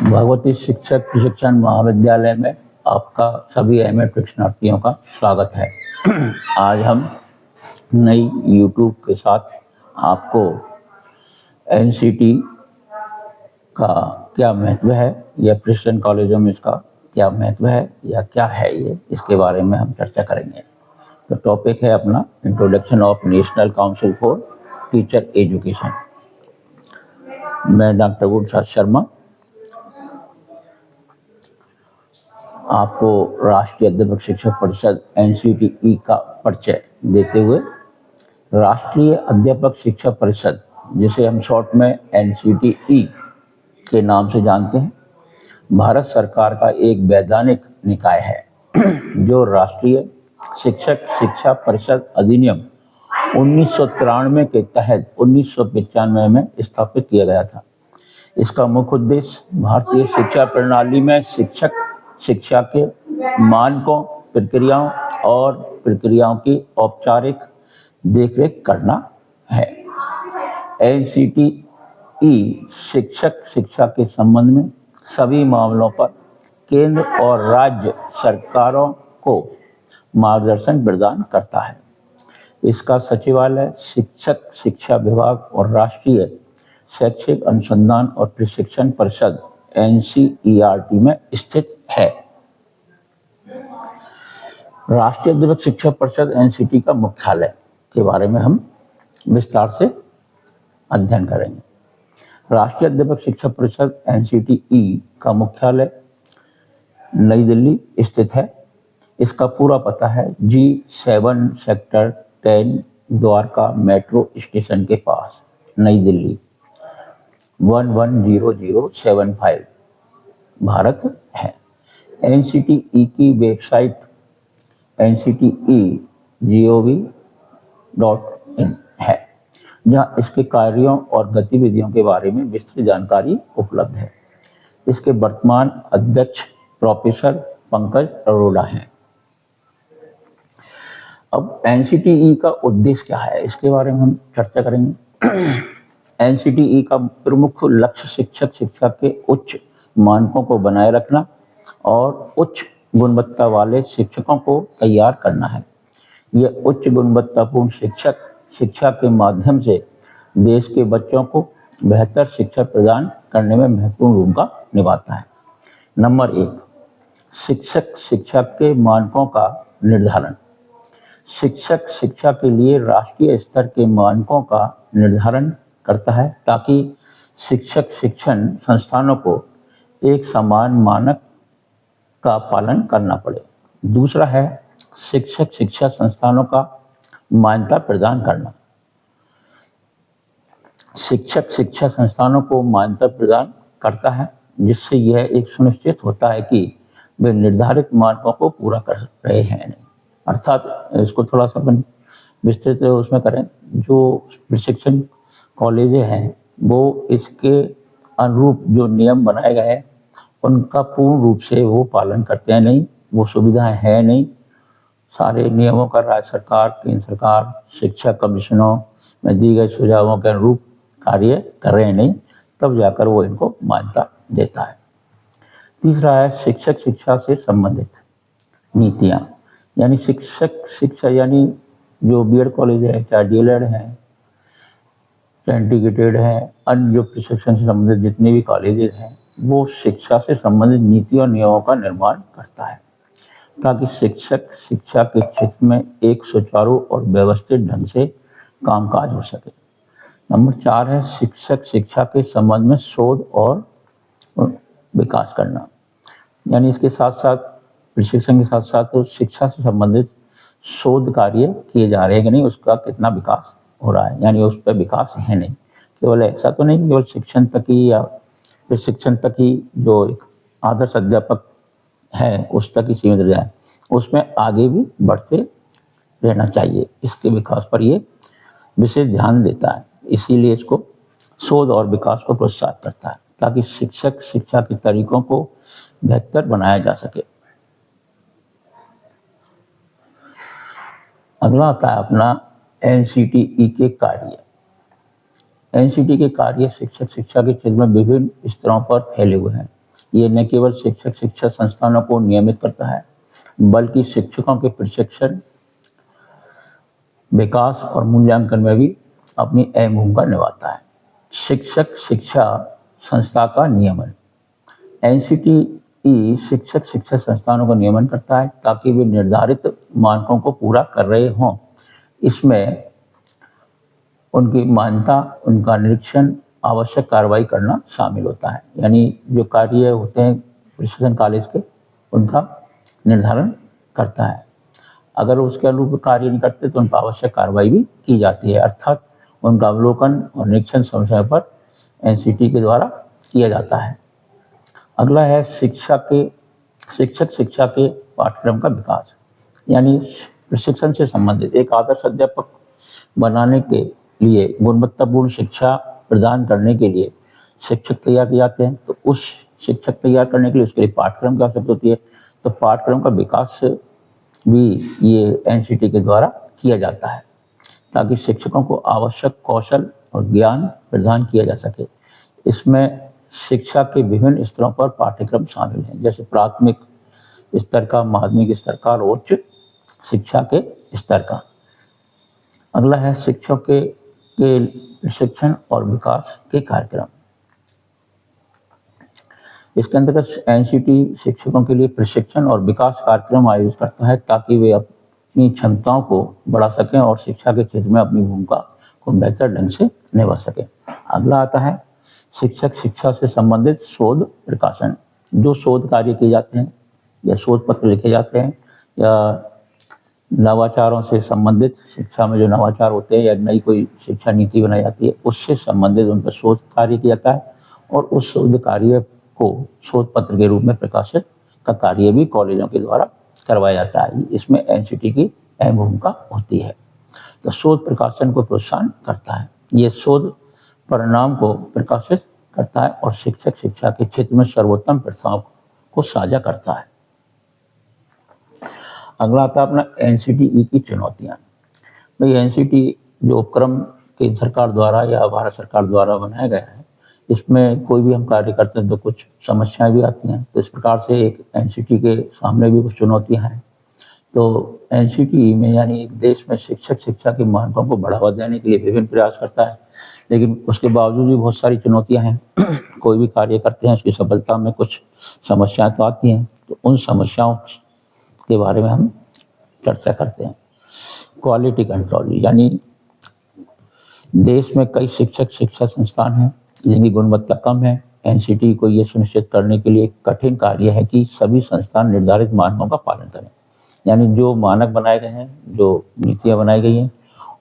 भगवती शिक्षक प्रशिक्षण महाविद्यालय में आपका सभी एमए प्रशिक्षणार्थियों का स्वागत है। आज हम नई यूट्यूब के साथ आपको एनसीटी का क्या महत्व है या प्रशिक्षण कॉलेजों में इसका क्या महत्व है या क्या है ये, इसके बारे में हम चर्चा करेंगे। तो टॉपिक है अपना introduction of national council for teacher education. मैं डॉक्टर गुरुप्रसाद शर्मा आपको राष्ट्रीय अध्यापक शिक्षक परिषद एनसीटीई का परिचय देते हुए, राष्ट्रीय अध्यापक शिक्षक परिषद जिसे हम शॉर्ट में एनसीटीई के नाम से जानते हैं, भारत सरकार का एक वैधानिक निकाय है जो राष्ट्रीय शिक्षक शिक्षा परिषद अधिनियम 1993 के तहत 1995 में स्थापित किया गया था। इसका मुख्य उद्देश्य भारतीय शिक्षा प्रणाली में शिक्षक शिक्षा के मानकों, प्रक्रियाओं की औपचारिक देखरेख करना है। एनसीटीई शिक्षक शिक्षा के संबंध में सभी मामलों पर केंद्र और राज्य सरकारों को मार्गदर्शन प्रदान करता है। इसका सचिवालय शिक्षक शिक्षा विभाग और राष्ट्रीय शैक्षिक अनुसंधान और प्रशिक्षण परिषद एनसीईआरटी में स्थित है। राष्ट्रीय अध्यापक शिक्षक परिषद एनसीटी का मुख्यालय के बारे में हम विस्तार से अध्ययन करेंगे। राष्ट्रीय अध्यापक शिक्षक परिषद एनसीटीई का मुख्यालय नई दिल्ली स्थित है। इसका पूरा पता है G7 sector 10 Dwarka metro station के पास, नई दिल्ली 110075 भारत है। एनसीटीई की वेबसाइट ncte.gov.in है, जहाँ इसके कार्यों और गतिविधियों के बारे में विस्तृत जानकारी उपलब्ध है। इसके वर्तमान अध्यक्ष प्रोफेसर पंकज अरोड़ा हैं। अब एनसीटीई का उद्देश्य क्या है, इसके बारे में हम चर्चा करेंगे। एनसीटीई का प्रमुख लक्ष्य शिक्षक शिक्षा के उच्च मानकों को बनाए रखना और उच्च गुणवत्ता वाले शिक्षकों को तैयार करना है। यह उच्च गुणवत्तापूर्ण शिक्षक शिक्षा के माध्यम से देश के बच्चों को बेहतर शिक्षा प्रदान करने में महत्वपूर्ण भूमिका निभाता है। नंबर 1, शिक्षक शिक्षा के मानकों का निर्धारण। शिक्षक शिक्षा के लिए राष्ट्रीय स्तर के मानकों का निर्धारण करता है ताकि शिक्षक शिक्षण संस्थानों को एक समान मानक का पालन करना पड़े। दूसरा है शिक्षक शिक्षा संस्थानों का मान्यता प्रदान करना। शिक्षक शिक्षा संस्थानों को मान्यता प्रदान करता है जिससे यह एक सुनिश्चित होता है कि वे निर्धारित मानकों को पूरा कर रहे हैं नहीं। अर्थात इसको थोड़ा सा अपन विस्तृत उसमें करें, जो प्रशिक्षण कॉलेजें हैं वो इसके अनुरूप जो नियम बनाए गए हैं उनका पूर्ण रूप से वो पालन करते हैं नहीं, वो सुविधाएं है नहीं। सारे नियमों का राज्य सरकार, केंद्र सरकार, शिक्षा कमीशनों में दी गए सुझावों के अनुरूप कार्य कर रहे हैं नहीं, तब जाकर वो इनको मान्यता देता है। तीसरा है शिक्षक शिक्षा से संबंधित नीतियाँ, यानी शिक्षक शिक्षा यानी जो बीएड कॉलेज है, चाहे डीएलएड है, चाहे इंटीग्रेटेड है, अन्य जो प्रशिक्षण से संबंधित जितने भी कॉलेजेस हैं वो शिक्षा से संबंधित नीति और नियमों का निर्माण करता है ताकि शिक्षक शिक्षा के क्षेत्र में एक सुचारू और व्यवस्थित ढंग से कामकाज हो सके। नंबर 4 है शिक्षक शिक्षा के संबंध में शोध और विकास करना, यानी इसके साथ साथ प्रशिक्षण के साथ साथ तो शिक्षा से संबंधित शोध कार्य किए जा रहे हैं कि नहीं, उसका कितना विकास हो रहा है, यानी उस पर विकास है नहीं। केवल ऐसा तो नहीं केवल शिक्षण तक ही या प्रशिक्षण तक ही जो एक आदर्श अध्यापक है उस तक ही सीमित रह जाए, उसमें आगे भी बढ़ते रहना चाहिए। इसके विकास पर ये विशेष ध्यान देता है, इसीलिए इसको शोध और विकास को प्रोत्साहित करता है ताकि शिक्षक शिक्षा के तरीकों को बेहतर बनाया जा सके। अगला आता है अपना एनसीटीई के कार्य। एनसीटी के कार्य शिक्षक शिक्षा के क्षेत्र में विभिन्न स्तरों पर फैले हुए हैं। ये न केवल शिक्षक शिक्षा संस्थानों को नियमित करता है, बल्कि शिक्षकों के प्रशिक्षण, विकास और मूल्यांकन में भी अपनी अहम भूमिका निभाता है। शिक्षक शिक्षा संस्था का नियमन। एनसीटीई शिक्षक शिक्षा संस्थानों का नियमन करता है ताकि वे निर्धारित मानकों को पूरा कर रहे हों। इसमें उनकी मान्यता, उनका निरीक्षण, आवश्यक कार्रवाई करना शामिल होता है। यानी जो कार्य होते हैं प्रशिक्षण कॉलेज के, उनका निर्धारण करता है। अगर उसके अनुरूप कार्य नहीं करते तो उन पर आवश्यक कार्रवाई भी की जाती है, अर्थात उनका अवलोकन और निरीक्षण समय पर एनसीटी के द्वारा किया जाता है। अगला है शिक्षक शिक्षा के पाठ्यक्रम का विकास। यानी प्रशिक्षण से संबंधित एक आदर्श अध्यापक बनाने के लिए, गुणवत्तापूर्ण शिक्षा प्रदान करने के लिए शिक्षक तैयार किए जाते हैं। तो उस शिक्षक तैयार करने के लिए उसके लिए पाठ्यक्रम की आवश्यकता होती है। तो पाठ्यक्रम का विकास भी ये एनसीटी के द्वारा किया जाता है ताकि शिक्षकों को आवश्यक कौशल और ज्ञान प्रदान किया जा सके। इसमें शिक्षा के विभिन्न स्तरों पर पाठ्यक्रम शामिल हैं, जैसे प्राथमिक स्तर का, माध्यमिक स्तर का और उच्च शिक्षा के स्तर का। अगला है शिक्षकों के प्रशिक्षण और विकास के कार्यक्रम। इसके अंतर्गत एनसीटी शिक्षकों के लिए प्रशिक्षण और विकास कार्यक्रम आयोजित करता है ताकि वे अपनी क्षमताओं को बढ़ा सकें और शिक्षा के क्षेत्र में अपनी भूमिका को बेहतर ढंग से निभा सकें। अगला आता है शिक्षक शिक्षा से संबंधित शोध प्रकाशन। जो शोध कार्य किए जाते हैं या शोध पत्र लिखे जाते हैं या नवाचारों से संबंधित, शिक्षा में जो नवाचार होते हैं या नई कोई शिक्षा नीति बनाई जाती है, उससे संबंधित उनका शोध कार्य किया जाता है और उस शोध कार्य को शोध पत्र के रूप में प्रकाशित का कार्य भी कॉलेजों के द्वारा करवाया जाता है। इसमें एनसीटी की अहम भूमिका होती है। तो शोध प्रकाशन को प्रोत्साहन करता है, ये शोध परिणाम को प्रकाशित करता है और शिक्षक शिक्षा के क्षेत्र में सर्वोत्तम प्रथाओं को साझा करता है। अगला आता है अपना एनसीटीई की चुनौतियां। भाई एनसीटी जो उपक्रम केंद्र सरकार द्वारा या भारत सरकार द्वारा बनाया गया है, इसमें कोई भी हम कार्य करते हैं तो कुछ समस्याएं भी आती हैं। तो इस प्रकार से एक एनसीटी के सामने भी कुछ चुनौतियां हैं। तो एनसीटी में यानी देश में शिक्षक शिक्षा के मानकों को बढ़ावा देने के लिए विभिन्न प्रयास करता है, लेकिन उसके बावजूद भी बहुत सारी चुनौतियां हैं। कोई भी कार्य करते हैं उसकी सफलता में कुछ समस्याएं तो आती हैं। तो उन समस्याओं के बारे में हम चर्चा करते हैं। क्वालिटी कंट्रोल, यानी देश में कई शिक्षक शिक्षा संस्थान हैं जिनकी गुणवत्ता कम है। एनसीटी को ये सुनिश्चित करने के लिए एक कठिन कार्य है कि सभी संस्थान निर्धारित मानकों का पालन करें। यानी जो मानक बनाए गए हैं, जो नीतियाँ बनाई गई हैं,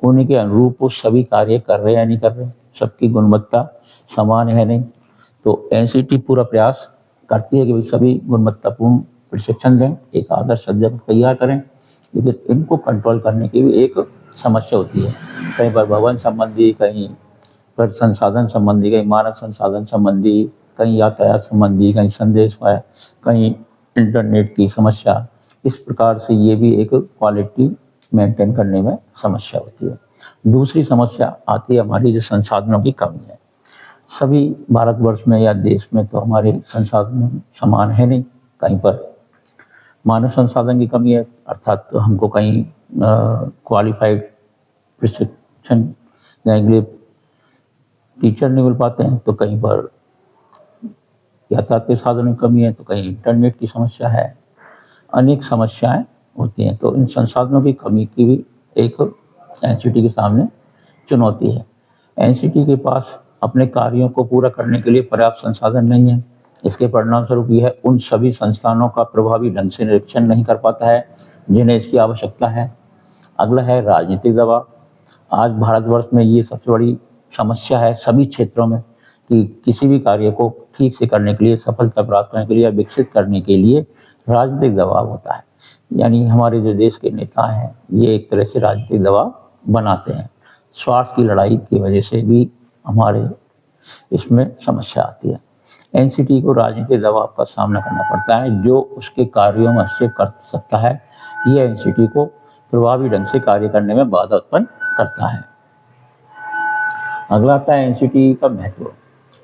उन्हीं के अनुरूप वो सभी कार्य कर रहे हैं या नहीं कर रहे, सबकी गुणवत्ता समान है नहीं। तो एनसीटी पूरा प्रयास करती है कि भाई सभी गुणवत्तापूर्ण प्रशिक्षण दें, एक आदर्श अध्यापक तैयार करें, लेकिन इनको कंट्रोल करने की भी एक समस्या होती है। कहीं पर भवन संबंधी, कहीं पर संसाधन संबंधी, कहीं मानव संसाधन संबंधी, कहीं यातायात संबंधी, कहीं संदेश, कहीं इंटरनेट की समस्या। इस प्रकार से ये भी एक क्वालिटी मेंटेन करने में समस्या होती है। दूसरी समस्या आती है हमारी जो संसाधनों की कमी है। सभी भारतवर्ष में या देश में तो हमारे संसाधन समान है नहीं। कहीं पर मानव संसाधन की कमी है, अर्थात तो हमको कहीं क्वालिफाइड प्रशिक्षण देने के लिए टीचर नहीं मिल पाते हैं, तो कहीं पर यातायात के साधनों की कमी है, तो कहीं इंटरनेट की समस्या है। अनेक समस्याएं होती हैं। तो इन संसाधनों की कमी की भी एक एनसीटी के सामने चुनौती है। एनसीटी के पास अपने कार्यों को पूरा करने के लिए पर्याप्त संसाधन नहीं है। इसके परिणाम स्वरूप यह उन सभी संस्थानों का प्रभावी ढंग से निरीक्षण नहीं कर पाता है जिन्हें इसकी आवश्यकता है। अगला है राजनीतिक दबाव। आज भारतवर्ष में ये सबसे बड़ी समस्या है सभी क्षेत्रों में कि किसी भी कार्य को ठीक से करने के लिए, सफलता प्राप्त करने के लिए या विकसित करने के लिए राजनीतिक दबाव होता है। यानी हमारे जो देश के नेता हैं ये एक तरह से राजनीतिक दबाव बनाते हैं। स्वार्थ की लड़ाई की वजह से भी हमारे इसमें समस्या आती है। एनसीटी को राजनीतिक दबाव का सामना करना पड़ता है जो उसके कार्यों में हस्तक्षेप कर सकता है। यह एनसीटी को प्रभावी ढंग से कार्य करने में बाधा उत्पन्न करता है। अगला आता है एनसीटी का महत्व।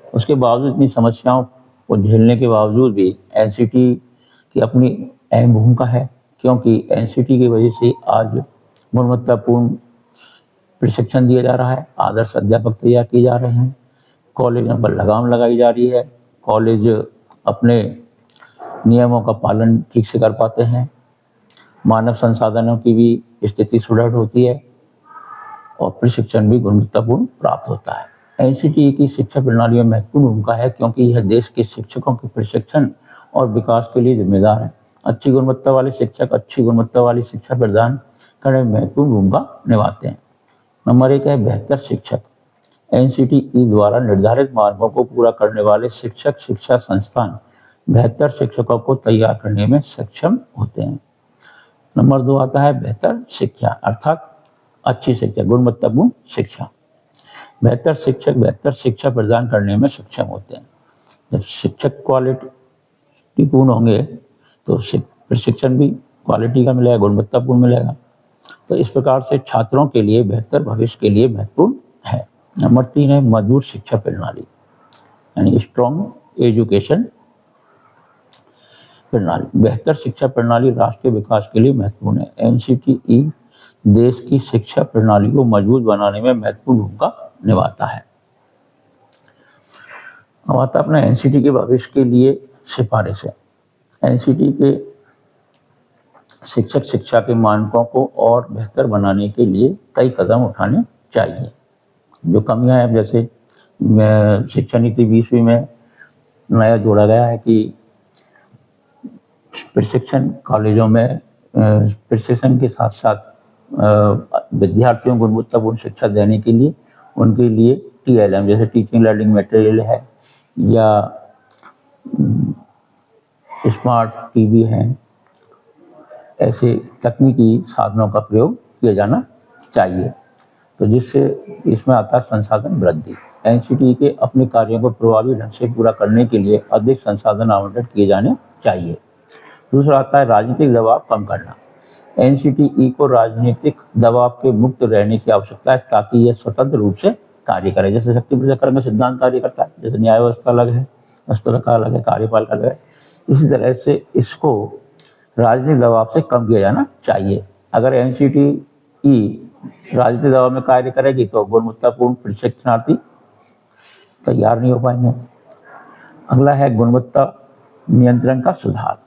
उसके बावजूद इतनी समस्याओं को झेलने के बावजूद भी एनसीटी की अपनी अहम भूमिका है, क्योंकि एनसीटी की वजह से आज गुणवत्तापूर्ण प्रशिक्षण दिया जा रहा है, आदर्श अध्यापक तैयार किए जा रहे हैं, कॉलेजों पर लगाम लगाई जा रही है, कॉलेज अपने नियमों का पालन ठीक से कर पाते हैं, मानव संसाधनों की भी स्थिति सुदृढ़ होती है और प्रशिक्षण भी गुणवत्तापूर्ण प्राप्त होता है। एनसीटी की शिक्षा प्रणाली में महत्वपूर्ण भूमिका है, क्योंकि यह देश के शिक्षकों के प्रशिक्षण और विकास के लिए जिम्मेदार है। अच्छी गुणवत्ता वाले शिक्षक अच्छी गुणवत्ता वाली शिक्षा प्रदान करने में महत्वपूर्ण भूमिका निभाते हैं। नंबर 1 है बेहतर शिक्षक। एनसीटीई द्वारा निर्धारित मानकों को पूरा करने वाले शिक्षक शिक्षा संस्थान बेहतर शिक्षकों को तैयार करने में सक्षम होते हैं। नंबर 2 आता है बेहतर शिक्षा, अर्थात अच्छी शिक्षा, गुणवत्तापूर्ण शिक्षा। बेहतर शिक्षक बेहतर शिक्षा प्रदान करने में सक्षम होते हैं। जब शिक्षक क्वालिटीपूर्ण होंगे तो प्रशिक्षण भी क्वालिटी का मिलेगा, गुणवत्तापूर्ण मिलेगा। तो इस प्रकार से छात्रों के लिए बेहतर भविष्य के लिए महत्वपूर्ण है। नंबर 3 है मजबूत शिक्षा प्रणाली, यानी स्ट्रॉन्ग एजुकेशन प्रणाली। बेहतर शिक्षा प्रणाली राष्ट्र के विकास के लिए महत्वपूर्ण है। एनसीटीई देश की शिक्षा प्रणाली को मजबूत बनाने में महत्वपूर्ण भूमिका निभाता है। अब आता अपना एनसीटी के भविष्य के लिए सिफारिश है। एनसीटी के शिक्षक शिक्षा के मानकों को और बेहतर बनाने के लिए कई कदम उठाने चाहिए। जो कमियां हैं, जैसे शिक्षा नीति 20वीं में नया जोड़ा गया है कि प्रशिक्षण कॉलेजों में प्रशिक्षण के साथ साथ विद्यार्थियों को गुणवत्तापूर्ण शिक्षा देने के लिए उनके लिए टीएलएम जैसे टीचिंग लर्निंग मटेरियल है या स्मार्ट टीवी है, ऐसे तकनीकी साधनों का प्रयोग किया जाना चाहिए। तो जिससे इसमें आता है संसाधन वृद्धि। एनसीटी के अपने कार्यों को प्रभावी ढंग से पूरा करने के लिए अधिक संसाधन आवंटित किए जाने चाहिए। दूसरा आता है राजनीतिक दबाव कम करना। एनसीटीई को राजनीतिक दबाव के मुक्त रहने की आवश्यकता है, ताकि यह स्वतंत्र रूप से कार्य करे। जैसे शक्ति प्रसारण में सिद्धांत कार्य करता है, जैसे न्याय व्यवस्था अलग है, हस्तरक्षा अलग है, कार्यपालिका अलग है, इसी तरह से इसको राजनीतिक दबाव से कम किया जाना चाहिए। अगर एनसीटीई राजनीतिक दबाव में कार्य करेगी तो गुणवत्तापूर्ण प्रशिक्षणार्थी तैयार नहीं हो पाएंगे। अगला है गुणवत्ता नियंत्रण का सुधार।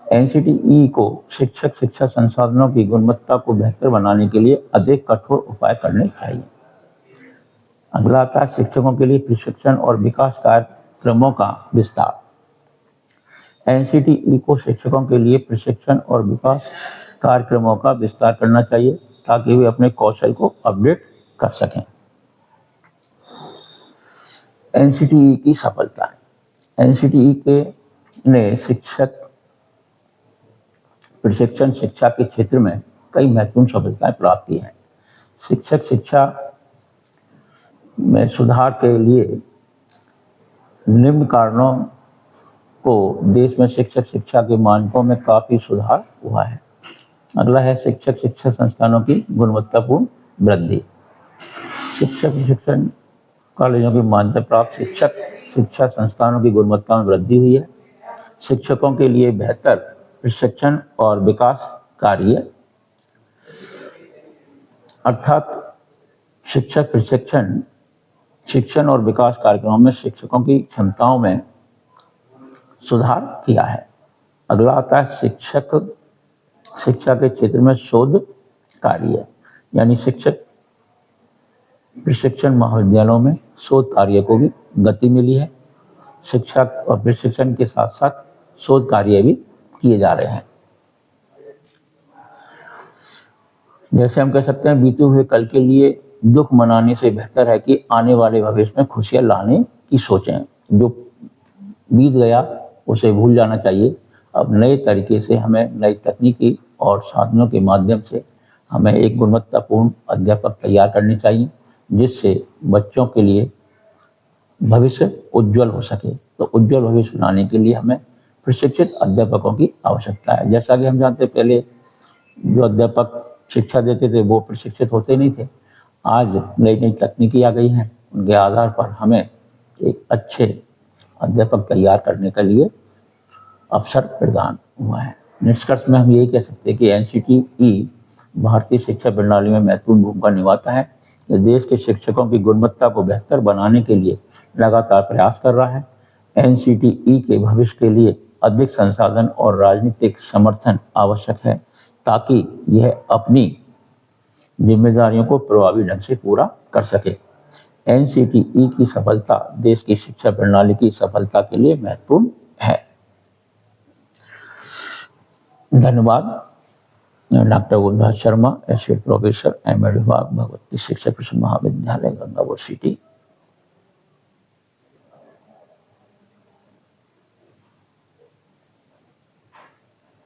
एनसीटीई को शिक्षक शिक्षा संसाधनों की गुणवत्ता को बेहतर बनाने के लिए अधिक कठोर उपाय करने चाहिए। अगला आता है शिक्षकों के लिए प्रशिक्षण और विकास कार्यक्रमों का विस्तार। एनसीटीई को शिक्षकों के लिए प्रशिक्षण और विकास कार्यक्रमों का विस्तार करना चाहिए, ताकि वे अपने कौशल को अपडेट कर सकें। एनसीटीई की सफलता। एनसीटीई के ने शिक्षक प्रशिक्षण शिक्षा के क्षेत्र में कई महत्वपूर्ण सफलताएं प्राप्त की हैं। शिक्षक शिक्षा में सुधार के लिए निम्न कारणों को देश में शिक्षक शिक्षा के मानकों में काफी सुधार हुआ है। अगला है शिक्षक शिक्षा संस्थानों की गुणवत्तापूर्ण वृद्धि। शिक्षक प्रशिक्षण कॉलेजों की मान्यता प्राप्त शिक्षक शिक्षा संस्थानों की गुणवत्ता में वृद्धि हुई है। शिक्षकों के लिए बेहतर प्रशिक्षण और विकास कार्य, अर्थात शिक्षक प्रशिक्षण शिक्षण और विकास कार्यक्रमों में शिक्षकों की क्षमताओं में सुधार किया है। अगला आता है शिक्षक शिक्षा के क्षेत्र में शोध कार्य, यानी शिक्षक प्रशिक्षण महाविद्यालयों में शोध कार्य को भी गति मिली है। शिक्षा और प्रशिक्षण के साथ साथ शोध कार्य भी किए जा रहे हैं। जैसे हम कह सकते हैं, बीते हुए कल के लिए दुख मनाने से बेहतर है कि आने वाले भविष्य में खुशियां लाने की सोचें। जो बीत गया उसे भूल जाना चाहिए। अब नए तरीके से हमें नई तकनीकी और साधनों के माध्यम से हमें एक गुणवत्तापूर्ण अध्यापक तैयार करने चाहिए, जिससे बच्चों के लिए भविष्य उज्जवल हो सके। तो उज्जवल भविष्य बनाने के लिए हमें प्रशिक्षित अध्यापकों की आवश्यकता है। जैसा कि हम जानते पहले जो अध्यापक शिक्षा देते थे वो प्रशिक्षित होते नहीं थे। आज नई नई तकनीकी आ गई हैं, उनके आधार पर हमें एक अच्छे अध्यापक तैयार करने के लिए अवसर प्रदान हुआ है। निष्कर्ष में हम यही कह सकते हैं कि एनसीटीई भारतीय शिक्षा प्रणाली में महत्वपूर्ण भूमिका निभाता है। ये देश के शिक्षकों की गुणवत्ता को बेहतर बनाने के लिए लगातार प्रयास कर रहा है। एनसीटीई के भविष्य के लिए अधिक संसाधन और राजनीतिक समर्थन आवश्यक है ताकि यह अपनी जिम्मेदारियों को प्रभावी ढंग से पूरा कर सके। एनसीटीई की सफलता देश की शिक्षा प्रणाली की सफलता के लिए महत्वपूर्ण है। धन्यवाद। Doctor Guldas Sharma, associate professor, MEd विभाग, भगवती शिक्षा प्रशिक्षण महाविद्यालय, गंगापुर सिटी।